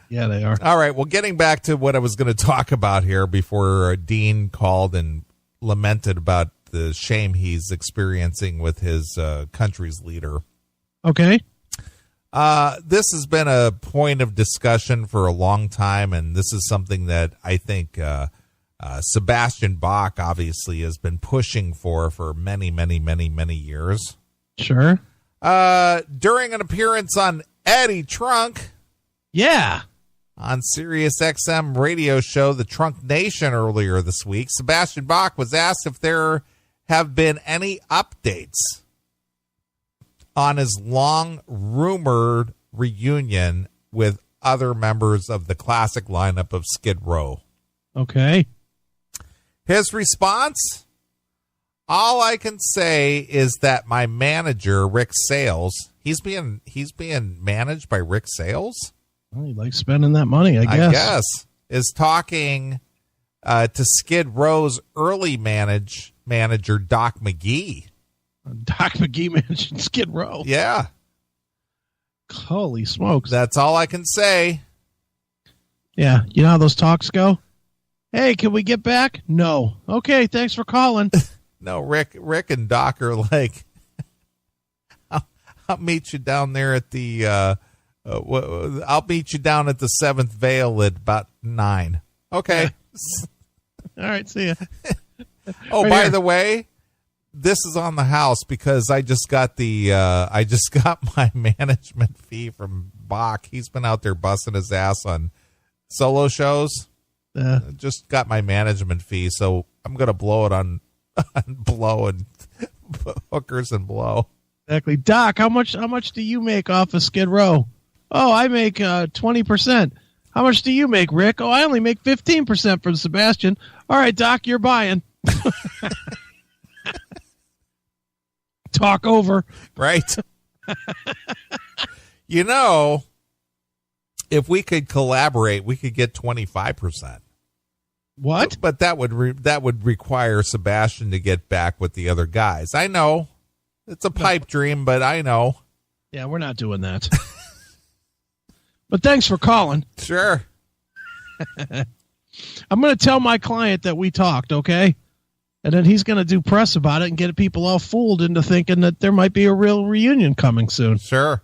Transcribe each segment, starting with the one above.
Yeah, they are. All right. Well, getting back to what I was going to talk about here before Dean called and lamented about the shame he's experiencing with his country's leader. Okay. This has been a point of discussion for a long time, and this is something that I think Sebastian Bach obviously has been pushing for many, many, many, many years. Sure. During an appearance on Eddie Trunk. Yeah. On Sirius XM radio show, The Trunk Nation, earlier this week, Sebastian Bach was asked if there have been any updates on his long-rumored reunion with other members of the classic lineup of Skid Row. Okay. His response? All I can say is that my manager, Rick Sales, he's being managed by Rick Sales? Well, he likes spending that money, I guess. Is talking to Skid Row's early manager, Doc McGee. Doc McGee mentioned Skid Row. Yeah. Holy smokes. That's all I can say. Yeah. You know how those talks go? Hey, can we get back? No. Okay, thanks for calling. No, Rick and Doc are like, I'll meet you down there at the I'll meet you down at the 7th Vale at about 9. Okay. All right, see ya. Oh, right, by the way, this is on the house because I just got my management fee from Bach. He's been out there busting his ass on solo shows. Just got my management fee, so I'm gonna blow it on blow and hookers and blow. Exactly. Doc, how much do you make off of Skid Row? Oh, I make 20%. How much do you make, Rick? Oh, I only make 15% from Sebastian. All right, Doc, you're buying. Talk over. Right. You know, if we could collaborate, we could get 25%. What? But that would require Sebastian to get back with the other guys. I know. It's a pipe dream, but I know. Yeah, we're not doing that. But thanks for calling. Sure. I'm going to tell my client that we talked, okay? And then he's going to do press about it and get people all fooled into thinking that there might be a real reunion coming soon. Sure.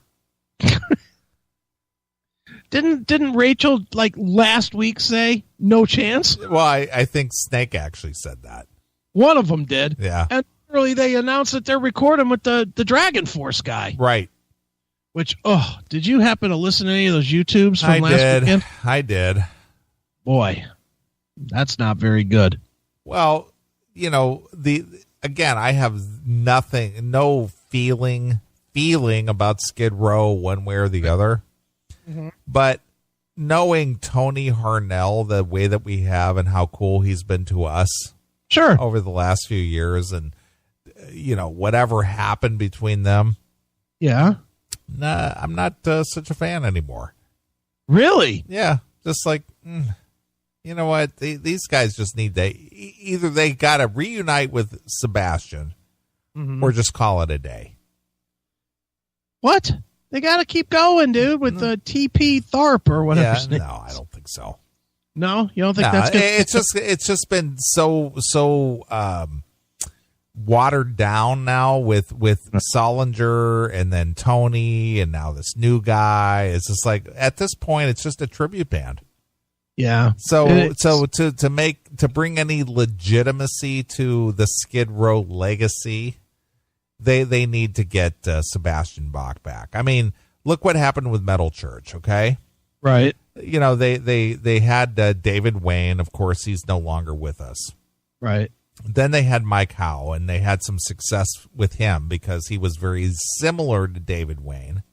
Didn't Rachel, like, last week say no chance? Well, I think Snake actually said that. One of them did. Yeah. And early they announced that they're recording with the Dragon Force guy. Right. Which, did you happen to listen to any of those YouTubes from last weekend? I did. Boy, that's not very good. Well, you know, again, I have no feeling about Skid Row one way or the other. Mm-hmm. But knowing Tony Harnell the way that we have and how cool he's been to us sure over the last few years and, you know, whatever happened between them. Yeah. Nah, I'm not such a fan anymore. Really? Yeah. Just like, you know what? These guys just need either they got to reunite with Sebastian or just call it a day. What? They got to keep going, dude, with the TP Tharp or whatever. Yeah, no, I don't think so. No, you don't think that's good? It's just been so watered down now with Solinger and then Tony and now this new guy. It's just like at this point it's just a tribute band. Yeah. So to bring any legitimacy to the Skid Row legacy, they need to get Sebastian Bach back. I mean, look what happened with Metal Church, okay? Right. You know, they had David Wayne. Of course, he's no longer with us. Right. Then they had Mike Howe, and they had some success with him because he was very similar to David Wayne,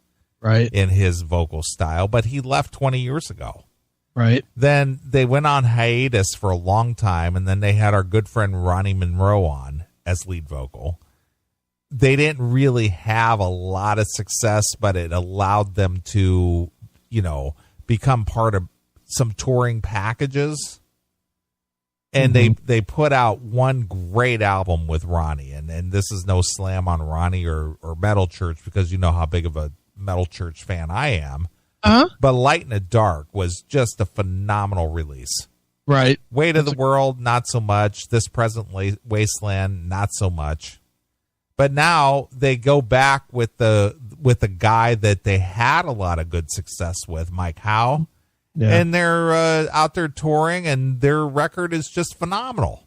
right, in his vocal style, but he left 20 years ago. Right. Then they went on hiatus for a long time, and then they had our good friend Ronnie Monroe on as lead vocal. They didn't really have a lot of success, but it allowed them to, you know, become part of some touring packages. And they put out one great album with Ronnie, and this is no slam on Ronnie or Metal Church because you know how big of a Metal Church fan I am. But Light in the Dark was just a phenomenal release. Right. Weight of the World, not so much. This Present Wasteland, not so much. But now they go back with the guy that they had a lot of good success with, Mike Howe. Yeah. And they're out there touring, and their record is just phenomenal.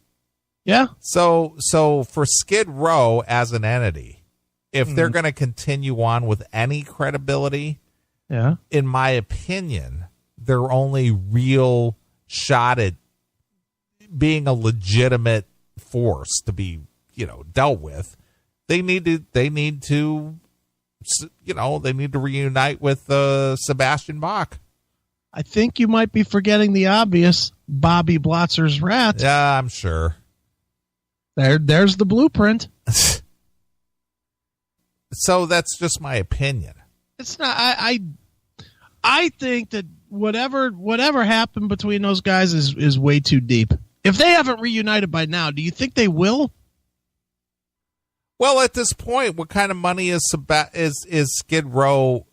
Yeah. So for Skid Row as an entity, if they're going to continue on with any credibility, in my opinion, their only real shot at being a legitimate force to be, dealt with, they need to reunite with Sebastian Bach. I think you might be forgetting the obvious, Bobby Blotzer's Rat. Yeah, I'm sure. There's the blueprint. So that's just my opinion. It's not. I think that whatever happened between those guys is way too deep. If they haven't reunited by now, do you think they will? Well, at this point, what kind of money is Skid Row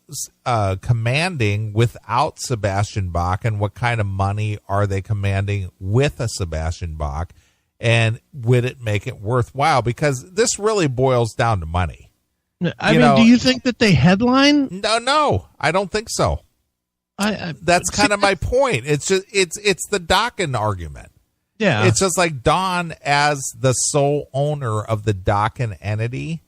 commanding without Sebastian Bach, and what kind of money are they commanding with a Sebastian Bach? And would it make it worthwhile? Because this really boils down to money. I mean, do you think that they headline? No, I don't think so. That's kind of my point. It's just it's the Dokken argument. Yeah, it's just like Don as the sole owner of the Dokken entity,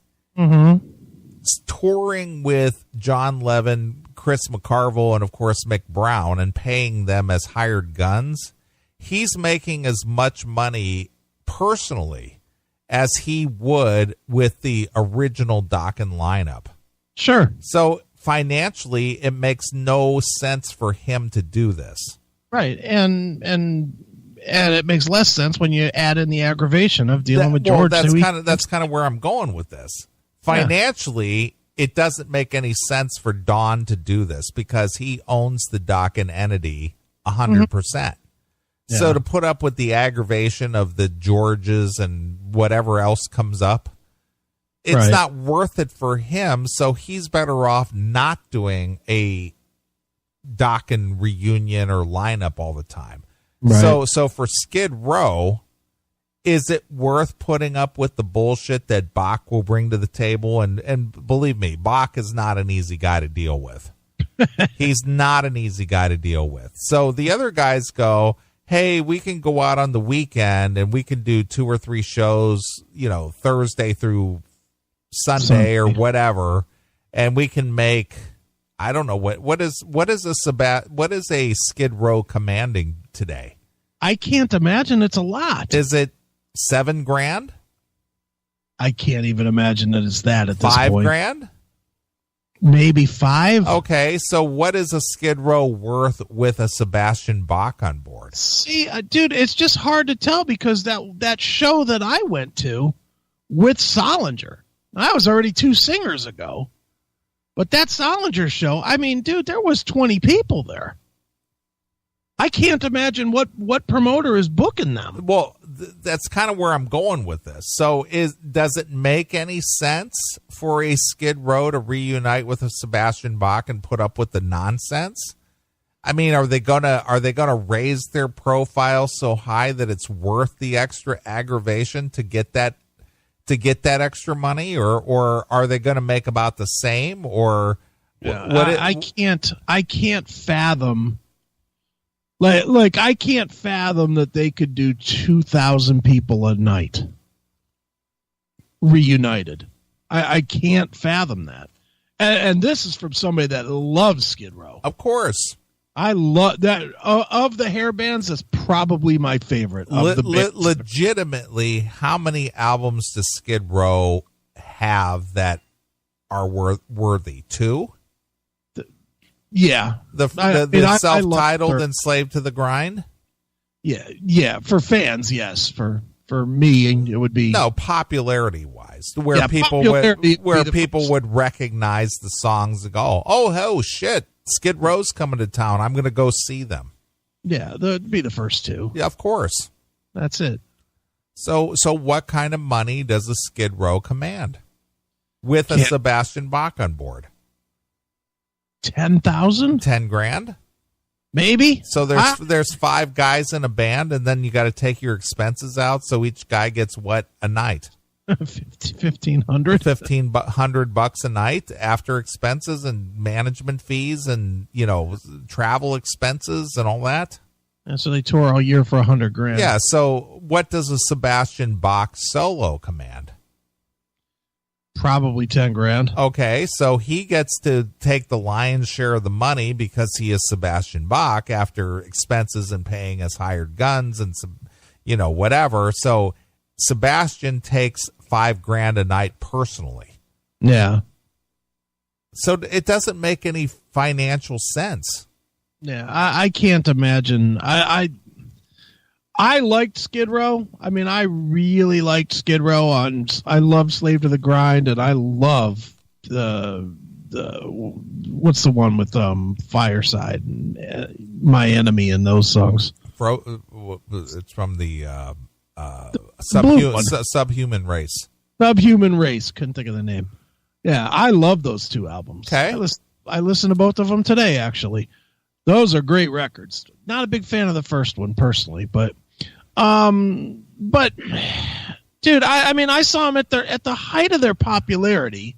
touring with John Levin, Chris McCarville, and of course Mick Brown, and paying them as hired guns. He's making as much money personally as he would with the original Dokken lineup. Sure. So financially, it makes no sense for him to do this. Right, and it makes less sense when you add in the aggravation of dealing with George. Well, that's kind of where I'm going with this. Financially, it doesn't make any sense for Don to do this because he owns the Dokken entity 100%. Yeah. So to put up with the aggravation of the Georges and whatever else comes up, it's not worth it for him. So he's better off not doing a Dokken reunion or lineup all the time. Right. So for Skid Row, is it worth putting up with the bullshit that Bach will bring to the table? And believe me, Bach is not an easy guy to deal with. He's not an easy guy to deal with. So the other guys go, hey, we can go out on the weekend and we can do 2 or 3 shows, Thursday through Sunday or whatever, and we can make, I don't know what is a Skid Row commanding today? I can't imagine it's a lot. Is it $7,000? I can't even imagine that it's that at this point. $5,000? Maybe 5. Okay, so what is a Skid Row worth with a Sebastian Bach on board? See, dude, it's just hard to tell because that show that I went to with Solinger, that was already 2 singers ago. But that Solinger show, I mean, dude, there was 20 people there. I can't imagine what promoter is booking them. Well, that's kind of where I'm going with this. So does it make any sense for a Skid Row to reunite with a Sebastian Bach and put up with the nonsense? I mean, are they gonna raise their profile so high that it's worth the extra aggravation to get that extra money, or are they going to make about the same? Or I can't fathom. Like I can't fathom that they could do 2,000 people a night reunited. I can't fathom that. And this is from somebody that loves Skid Row. Of course. I love that. Of the hair bands, that's probably my favorite. Of the bands. Legitimately, how many albums does Skid Row have that are worthy? 2? Yeah. The self-titled Enslaved to the Grind? Yeah. For fans, yes. For me, it would be popularity-wise, where people would recognize the songs and go, oh shit, Skid Row's coming to town. I'm going to go see them. Yeah, that'd be the first 2. Yeah, of course. That's it. So what kind of money does a Skid Row command with a Sebastian Bach on board? 10,000? 10 grand. Maybe. So there's 5 guys in a band, and then you got to take your expenses out. So each guy gets what a night? 1,500. $1,500 a night after expenses and management fees and travel expenses and all that. And so they tour all year for 100 grand. Yeah. So what does a Sebastian Bach solo command? Probably 10 grand. Okay, so he gets to take the lion's share of the money because he is Sebastian Bach after expenses and paying his hired guns and some, whatever. So Sebastian takes 5 grand a night personally. Yeah. So it doesn't make any financial sense. Yeah, I can't imagine. I liked Skid Row. I mean, I really liked Skid Row. I love Slave to the Grind, and I love the what's the one with Fireside and My Enemy and those songs. It's from the Subhuman Race. Subhuman Race. Couldn't think of the name. Yeah, I love those 2 albums. Okay, I listened to both of them today. Actually, those are great records. Not a big fan of the first one personally, but dude, I mean, I saw them at the height of their popularity.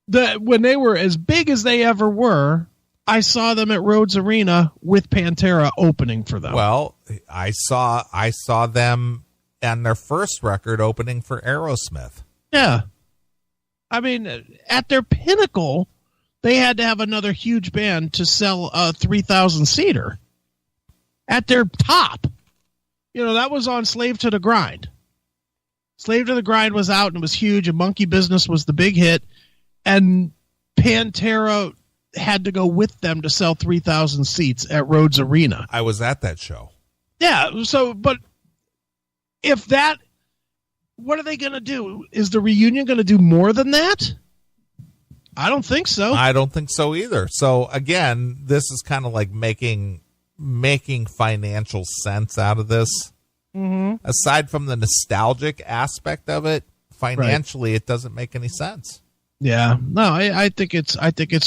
When they were as big as they ever were, I saw them at Rhodes Arena with Pantera opening for them. Well, I saw them on their first record opening for Aerosmith. Yeah. I mean, at their pinnacle, they had to have another huge band to sell a 3,000 seater. At their top. That was on Slave to the Grind. Slave to the Grind was out and it was huge, and Monkey Business was the big hit, and Pantera had to go with them to sell 3,000 seats at Rhodes Arena. I was at that show. Yeah, so, but if that, what are they going to do? Is the reunion going to do more than that? I don't think so. I don't think so either. So, again, this is kind of like making financial sense out of this. Mm-hmm. Aside from the nostalgic aspect of it, financially, It doesn't make any sense. Yeah, no, I think it's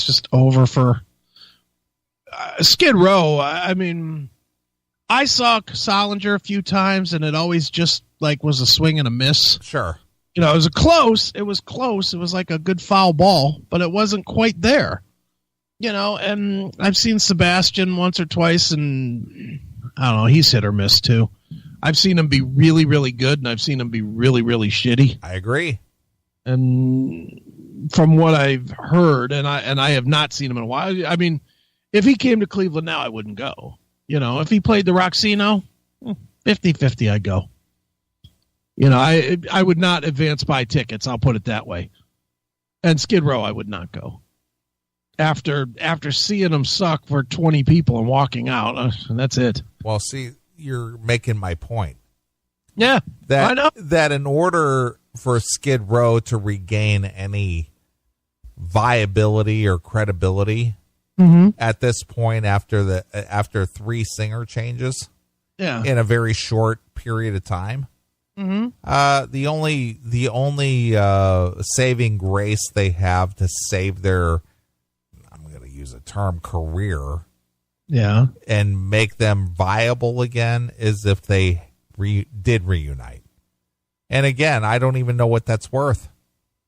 just over for Skid Row. I mean, I saw Solinger a few times, and it always just was a swing and a miss. Sure, it was close. It was close. It was like a good foul ball, but it wasn't quite there. And I've seen Sebastian once or twice, and I don't know, he's hit or miss too. I've seen him be really, really good, and I've seen him be really, really shitty. I agree. And from what I've heard, and I have not seen him in a while. I mean, if he came to Cleveland now, I wouldn't go. If he played the Roxino, 50-50, I'd go. I would not advance buy tickets. I'll put it that way. And Skid Row, I would not go. After seeing them suck for 20 people and walking out, that's it. Well, see, you're making my point. Yeah, I know. That in order for Skid Row to regain any viability or credibility at this point after 3 singer changes in a very short period of time, the only saving grace they have to save their, use a term, career, and make them viable again is if they did reunite. And again, I don't even know what that's worth.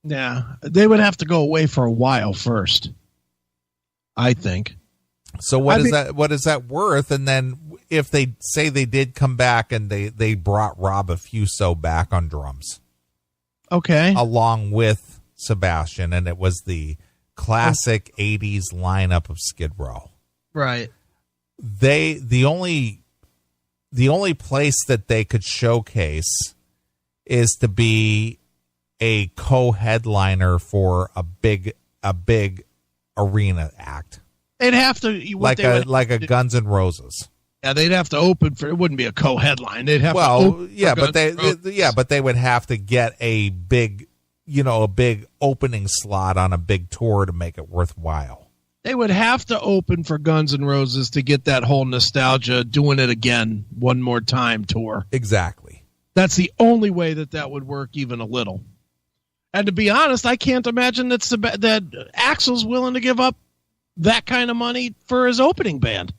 Yeah, they would have to go away for a while first, I think. So what is that worth? And then if they say they did come back and they brought Rob Affuso back on drums, okay, along with Sebastian, and it was the classic 80s lineup of Skid Row. Right. The only place that they could showcase is to be a co-headliner for a big arena act. They'd have to like a Guns N' Roses. Yeah, they'd have to open for. It wouldn't be a co-headline. They'd have to open but they would have to get a big opening slot on a big tour to make it worthwhile. They would have to open for Guns N' Roses to get that whole nostalgia, doing it again one more time tour. Exactly. That's the only way that would work even a little. And to be honest, I can't imagine that Axl's willing to give up that kind of money for his opening band.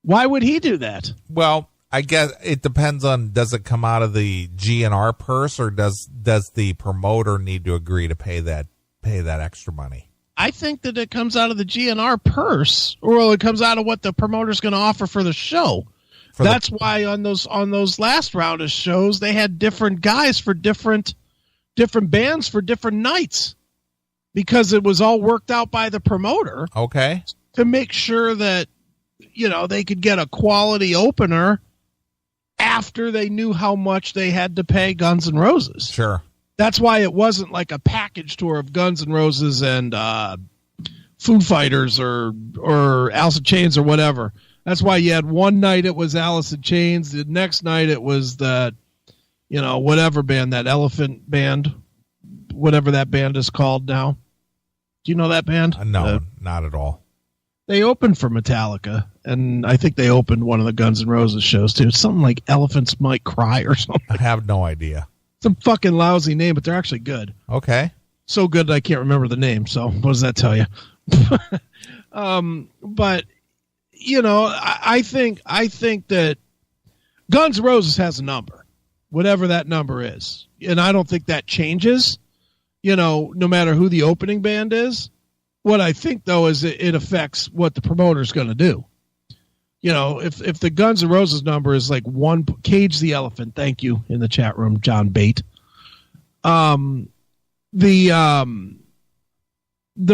Why would he do that? Well, I guess it depends on, does it come out of the GNR purse, or does the promoter need to agree to pay that extra money? I think that it comes out of the GNR purse, or it comes out of what the promoter's going to offer for the show. That's why on those last round of shows, they had different guys for different bands for different nights, because it was all worked out by the promoter. Okay. To make sure that, they could get a quality opener after they knew how much they had to pay Guns N' Roses. Sure. That's why it wasn't like a package tour of Guns N' Roses and Foo Fighters or Alice in Chains or whatever. That's why you had one night it was Alice in Chains. The next night it was that, whatever band, that Elephant band, whatever that band is called now. Do you know that band? No, not at all. They opened for Metallica, and I think they opened one of the Guns N' Roses shows, too. It's something like Elephants Might Cry or something. I have no idea. Some fucking lousy name, but they're actually good. Okay. So good that I can't remember the name, so what does that tell you? But, I think that Guns N' Roses has a number, whatever that number is. And I don't think that changes, no matter who the opening band is. What I think, though, is it affects what the promoter's going to do. If the Guns N' Roses number is like one, Cage the Elephant, thank you in the chat room, John Bate. The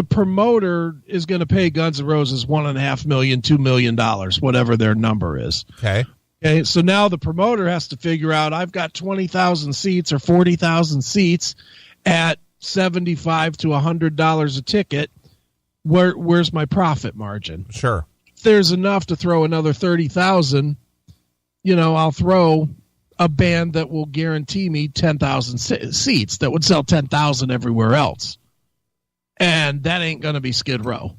promoter is going to pay Guns N' Roses $1.5 million, $2 million, whatever their number is. Okay. Okay. So now the promoter has to figure out, I've got 20,000 seats or 40,000 seats at $75 to $100 a ticket. Where's my profit margin? Sure. If there's enough to throw another 30,000, I'll throw a band that will guarantee me 10,000 seats that would sell 10,000 everywhere else. And that ain't going to be Skid Row.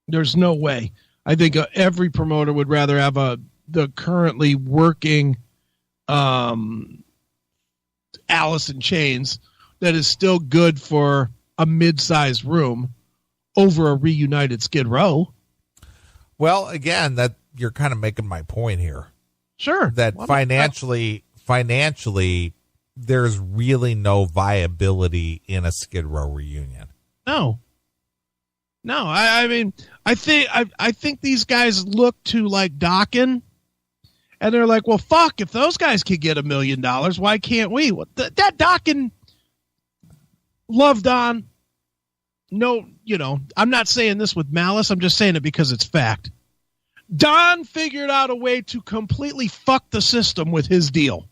There's no way. I think every promoter would rather have the currently working Alice in Chains that is still good for a mid-sized room over a reunited Skid Row. Well, again, that you're kind of making my point here. Sure. That financially, there's really no viability in a Skid Row reunion. No. I mean, I think these guys look to like Dokken, and they're like, well, fuck, if those guys could get $1 million, why can't we? That Dokken loved on. No, I'm not saying this with malice. I'm just saying it because it's fact. Don figured out a way to completely fuck the system with his deal.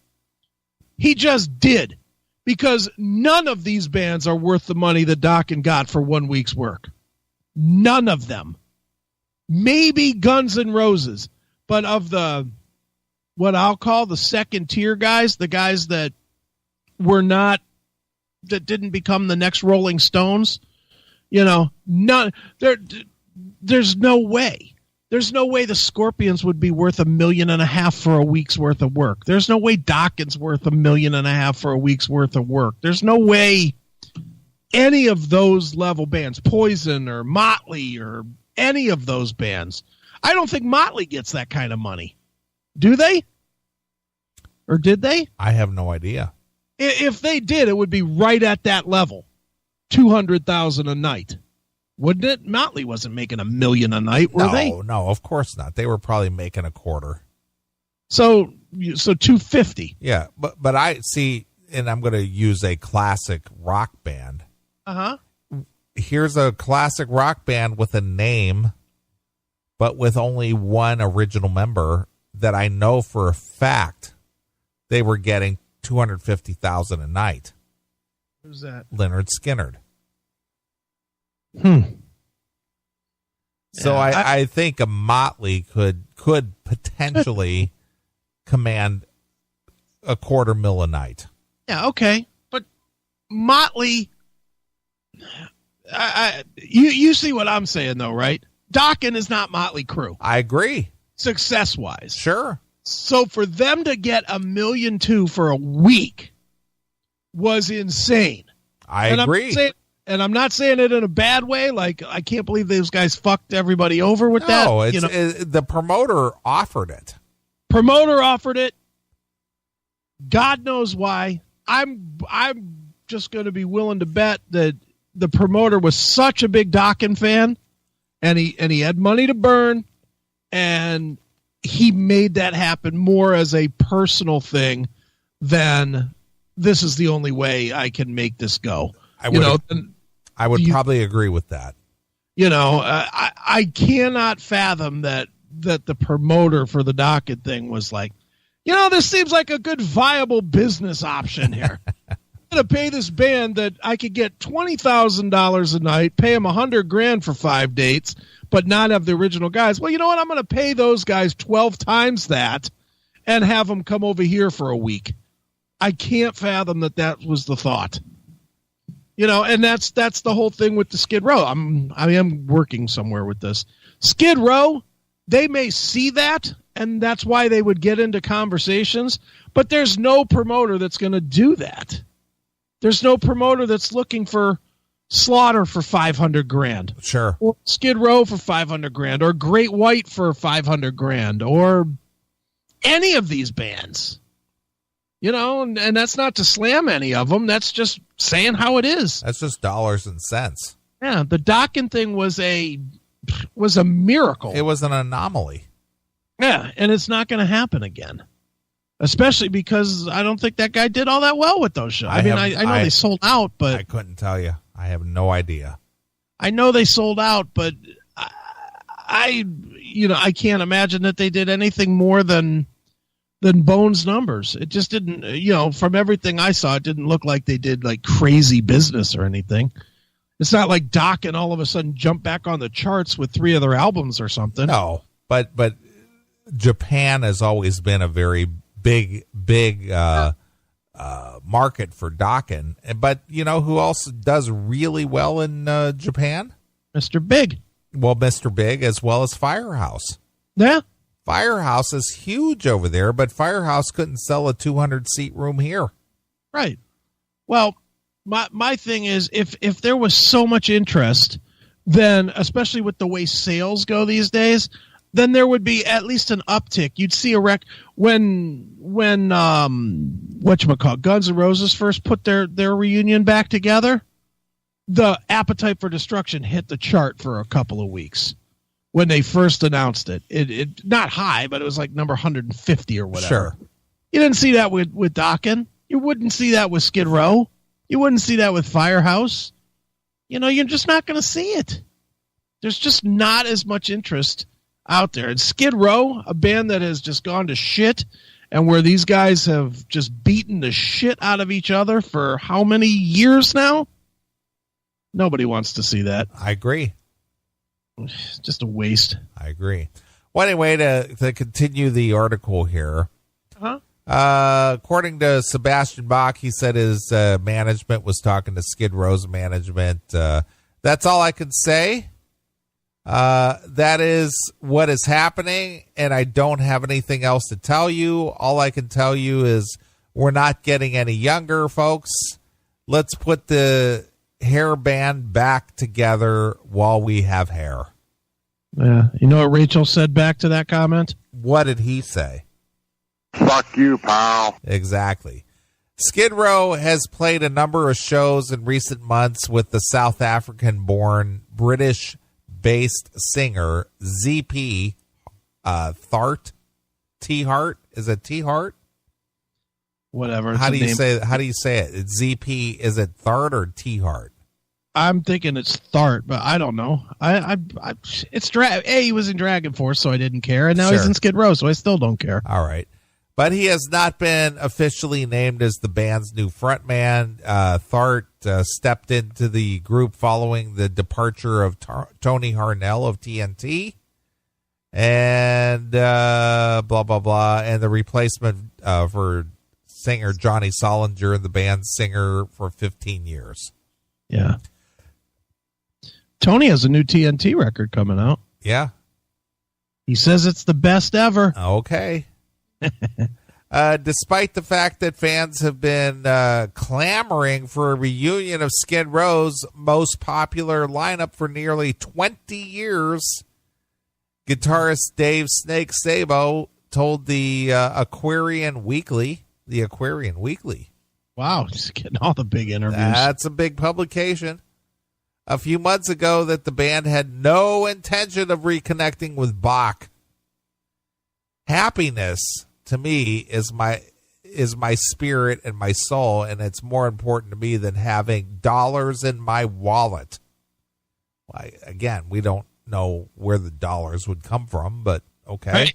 He just did, because none of these bands are worth the money that Dokken got for 1 week's work. None of them. Maybe Guns N' Roses, but of what I'll call the second tier guys, the guys that didn't become the next Rolling Stones, none. There's no way. There's no way the Scorpions would be worth $1.5 million for a week's worth of work. There's no way Dokken's worth $1.5 million for a week's worth of work. There's no way any of those level bands, Poison or Motley or any of those bands. I don't think Motley gets that kind of money. Do they? Or did they? I have no idea. If they did, it would be right at that level. $200,000 a night. Wouldn't it? Motley wasn't making $1 million a night, were they? No, of course not. They were probably making a quarter. So $250. Yeah, but I see, and I'm going to use a classic rock band. Uh-huh. Here's a classic rock band with a name, but with only one original member that I know for a fact they were getting $250,000 a night. Who's that? Lynyrd Skynyrd. So Yeah, I think a Motley could potentially command $250,000 a night. Yeah, okay. But Motley, you see what I'm saying, though, right? Dokken is not Motley Crue. I agree. Success-wise. Sure. So for them to get $1.2 million for a week was insane. I agree. And I'm not saying it in a bad way. Like, I can't believe those guys fucked everybody over with that. No, the promoter offered it. Promoter offered it. God knows why. I'm just going to be willing to bet that the promoter was such a big Dokken fan, and he had money to burn, and he made that happen more as a personal thing than this is the only way I can make this go. I would probably agree with that. I cannot fathom that the promoter for the Dokken thing was like, this seems like a good viable business option here. I'm going to pay this band that I could get $20,000 a night, pay them $100,000 for 5 dates, but not have the original guys. Well, you know what? I'm going to pay those guys 12 times that and have them come over here for a week. I can't fathom that was the thought. And that's the whole thing with the Skid Row. I am working somewhere with this. Skid Row, they may see that, and that's why they would get into conversations, but there's no promoter that's going to do that. There's no promoter that's looking for Slaughter for $500,000. Sure. Or Skid Row for $500,000, or Great White for $500,000, or any of these bands. And that's not to slam any of them. That's just saying how it is. That's just dollars and cents. Yeah, the Dokken thing was a miracle. It was an anomaly. Yeah, and it's not going to happen again. Especially because I don't think that guy did all that well with those shows. I know they sold out, but I couldn't tell you. I have no idea. I know they sold out, but I can't imagine that they did anything more than Bones numbers. It just didn't, from everything I saw, it didn't look like they did like crazy business or anything. It's not like Dokken all of a sudden jumped back on the charts with 3 of their albums or something. No, but Japan has always been a very big market for Dokken. But who else does really well in Japan? Mr. Big. Well, Mr. Big, as well as Firehouse. Yeah. Firehouse is huge over there, but Firehouse couldn't sell a 200-seat room here. Right. Well, my thing is, if there was so much interest, then, especially with the way sales go these days, then there would be at least an uptick. You'd see a when whatchamacallit, Guns N' Roses first put their reunion back together, the Appetite for Destruction hit the chart for a couple of weeks. When they first announced it, it not high, but it was like number 150 or whatever. Sure. You didn't see that with Dokken. You wouldn't see that with Skid Row. You wouldn't see that with Firehouse. You're just not going to see it. There's just not as much interest out there. And Skid Row, a band that has just gone to shit, and where these guys have just beaten the shit out of each other for how many years now? Nobody wants to see that. I agree. Just a waste. I agree. Well, anyway, to continue the article here, according to Sebastian Bach, he said his management was talking to Skid Row's management. That's all I can say. That is what is happening, and I don't have anything else to tell you. All I can tell you is we're not getting any younger, folks. Let's put the hair band back together while we have hair. Yeah. You know what Rachel said back to that comment? What did he say? Fuck you, pal. Exactly. Skid Row has played a number of shows in recent months with the South African-born British-based singer ZP Thart. T-Hart? Is it T-Hart? Whatever. How do you say it? It's ZP. Is it Thart or T-Hart? I'm thinking it's Thart, but I don't know. It's he was in Dragon Force, so I didn't care, and now he's in Skid Row, so I still don't care. All right, but he has not been officially named as the band's new frontman. Thart stepped into the group following the departure of Tony Harnell of TNT, and blah blah blah, and the replacement for singer Johnny Solinger, the band's singer for 15 years. Yeah. Tony has a new TNT record coming out. Yeah. He says it's the best ever. Okay. Despite the fact that fans have been clamoring for a reunion of Skid Row's most popular lineup for nearly 20 years, guitarist Dave Snake Sabo told the Aquarian Weekly. Wow, just getting all the big interviews. That's a big publication. A few months ago that the band had no intention of reconnecting with Bach. Happiness to me is my spirit and my soul, and it's more important to me than having dollars in my wallet. Again, we don't know where the dollars would come from, but okay.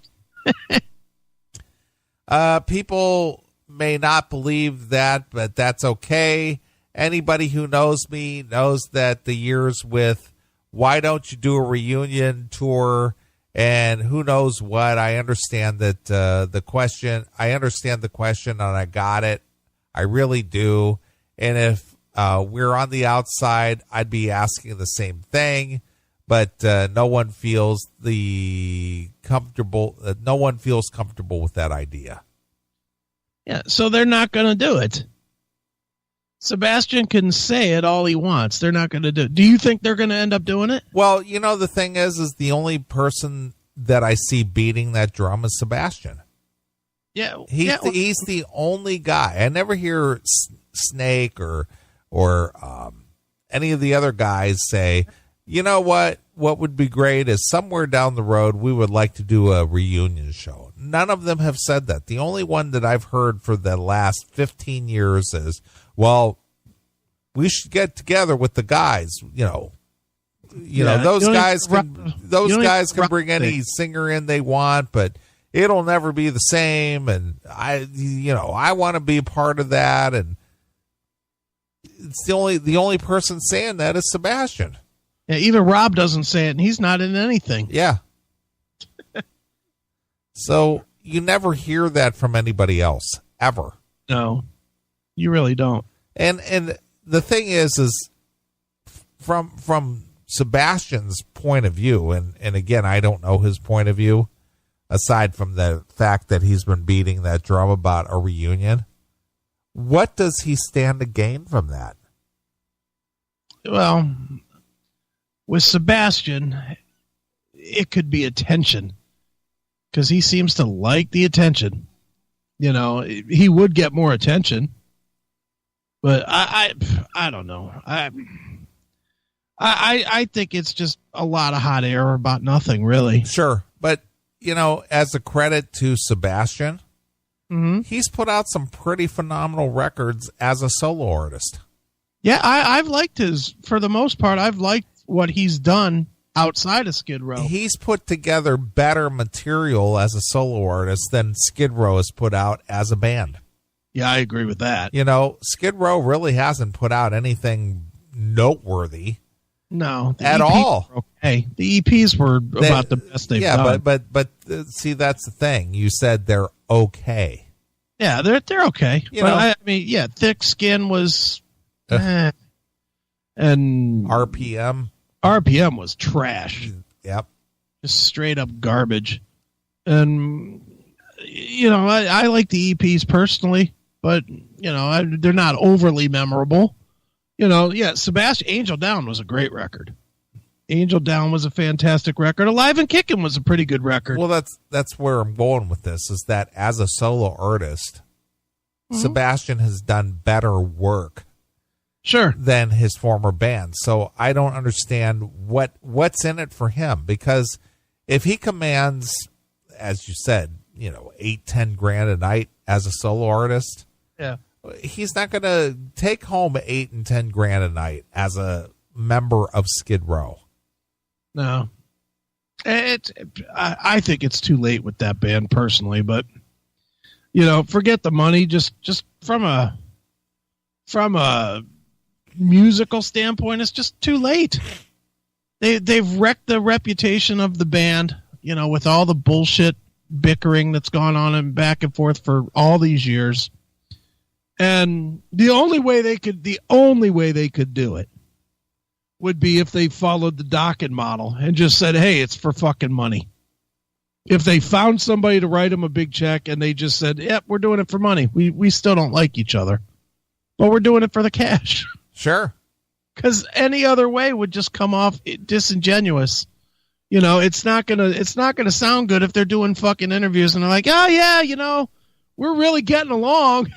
Right. People may not believe that, but that's okay. Anybody who knows me knows that the years with why don't you do a reunion tour and who knows what, I understand that the question, and I got it. I really do. And if we're on the outside, I'd be asking the same thing, but no one feels comfortable with that idea. Yeah, so they're not going to do it. Sebastian can say it all he wants. They're not going to do it. Do you think they're going to end up doing it? Well, the thing is the only person that I see beating that drum is Sebastian. Yeah. He's the only guy. I never hear Snake or any of the other guys say, you know what would be great is somewhere down the road we would like to do a reunion show. None of them have said that. The only one that I've heard for the last 15 years is, well, we should get together with the guys, those guys can bring any singer in they want, but it'll never be the same. And I want to be a part of that. And it's the only person saying that is Sebastian. Yeah, even Rob doesn't say it, and he's not in anything. Yeah. So you never hear that from anybody else, ever. No, you really don't. And the thing is from Sebastian's point of view, and again, I don't know his point of view, aside from the fact that he's been beating that drum about a reunion. What does he stand to gain from that? Well, with Sebastian, it could be attention, because he seems to like the attention. He would get more attention, but I don't know. I think it's just a lot of hot air about nothing, really. Sure, but as a credit to Sebastian, he's put out some pretty phenomenal records as a solo artist. Yeah, I've liked for the most part, I've liked what he's done outside of Skid Row. He's put together better material as a solo artist than Skid Row has put out as a band. Yeah, I agree with that. Skid Row really hasn't put out anything noteworthy. No, at all. Okay, the EPs were about the best they've done. Yeah, but see, that's the thing. You said they're okay. Yeah, they're okay. I mean, Thick Skin was, and RPM was trash. Yep, just straight up garbage. And I like the EPs personally, but they're not overly memorable. Sebastian, Angel Down was a great record. Angel Down was a fantastic record. Alive and Kickin' was a pretty good record. Well, that's where I'm going with this, is that as a solo artist, Sebastian has done better work than his former band. So I don't understand what's in it for him, because if he commands, as you said, $8-10 grand a night as a solo artist, he's not going to take home $8 and $10 grand a night as a member of Skid Row. No, I think it's too late with that band personally, but forget the money. Just from a musical standpoint, it's just too late. They've wrecked the reputation of the band, with all the bullshit bickering that's gone on and back and forth for all these years. And the only way they could do it would be if they followed the Dokken model and just said, hey, it's for fucking money. If they found somebody to write them a big check and they just said, yep, we're doing it for money. We still don't like each other, but we're doing it for the cash. Sure. Because any other way would just come off disingenuous. You know, it's not gonna sound good if they're doing fucking interviews and they're like, oh yeah, you know, we're really getting along.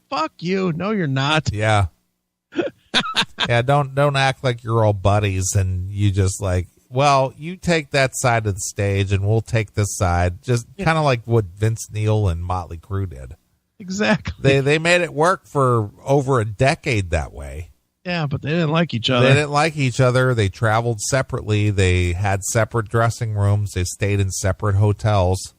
Fuck you. No, you're not. Yeah. Yeah. Don't act like you're all buddies and you just like, well, you take that side of the stage and we'll take this side. Just kind of like what Vince Neil and Motley Crue did. Exactly. They made it work for over a decade that way. Yeah, but they didn't like each other. They didn't like each other. They traveled separately. They had separate dressing rooms. They stayed in separate hotels.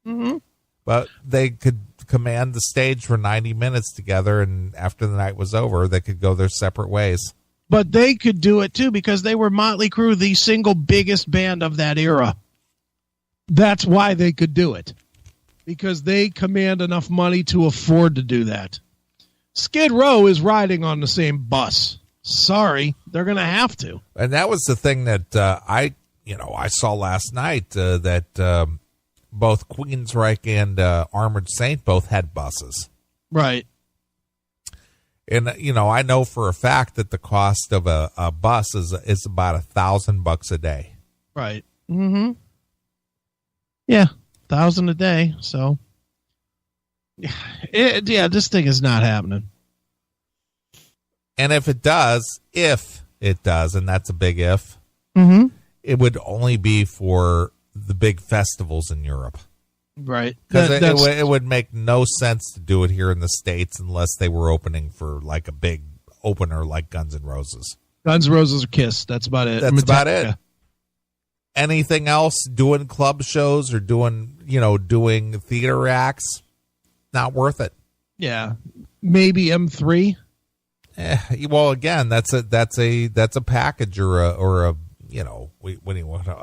Mm-hmm. But they could command the stage for 90 minutes together, and after the night was over, they could go their separate ways. But they could do it, too, because they were Motley Crue, the single biggest band of that era. That's why they could do it. Because they command enough money to afford to do that. Skid Row is riding on the same bus. Sorry, they're going to have to. And that was the thing that I saw last night, that both Queensryche and Armored Saint both had buses. Right. And, I know for a fact that the cost of a bus is about $1,000 a day. Right. Mm-hmm. Yeah, $1,000 a day. So, this thing is not happening. And if it does, and that's a big if, mm-hmm. it would only be for the big festivals in Europe. Right. Because it would make no sense to do it here in the States unless they were opening for like a big opener like Guns N' Roses. Guns N' Roses or Kiss. That's about it. That's about it. Anything else, doing club shows or doing theater acts, not worth it. Yeah. Maybe M3. Well, again, that's a package or a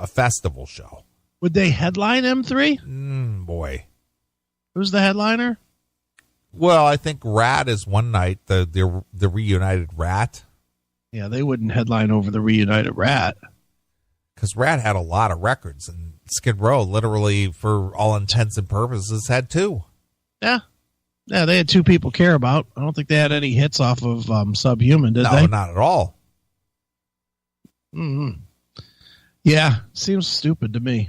festival show. Would they headline M3? Boy. Who's the headliner? Well, I think Rat is one night, the Reunited Rat. Yeah, they wouldn't headline over the Reunited Rat. Because Rat had a lot of records, and Skid Row literally, for all intents and purposes, had two. Yeah. Yeah, they had two people care about. I don't think they had any hits off of Subhuman, did they? No, not at all. Mm-hmm. Yeah, seems stupid to me.